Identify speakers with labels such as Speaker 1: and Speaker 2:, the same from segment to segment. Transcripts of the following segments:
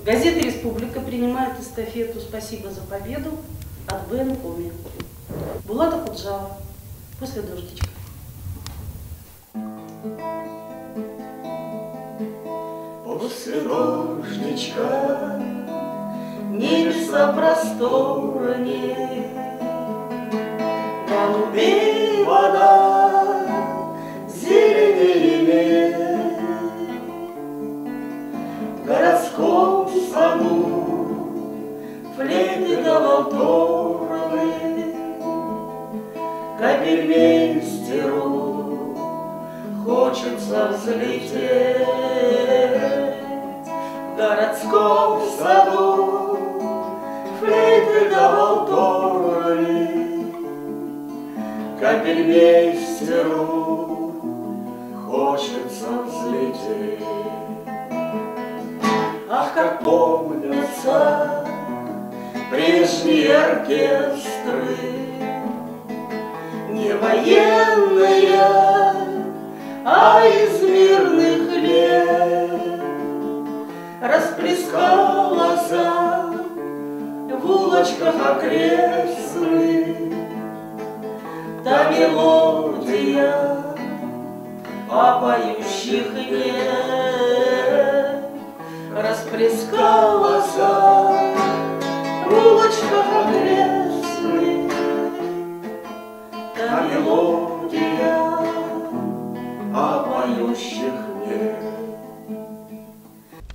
Speaker 1: Газета «Республика» принимает эстафету «Спасибо за победу» от БН Коми. Булата Куджава. После дождичка.
Speaker 2: После дождичка небеса просторнее, голубей вода зеленее. В городском саду флейты да валторны, капельмейстеру хочется взлететь. В городском саду флейты да валторны, капельмейстеру хочется взлететь. Ах, как помнятся прежние оркестры, не военные, а из мирных лет. Расплескалась в улочках окрестных та мелодия, а поющих нет. Расплескалась в улочках окрестных та мелодия, а поющих нет.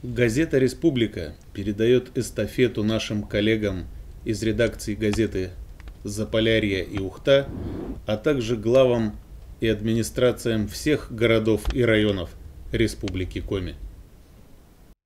Speaker 3: Газета «Республика» передает эстафету нашим коллегам из редакции газеты «Заполярье» и «Ухта», а также главам и администрациям всех городов и районов Республики Коми.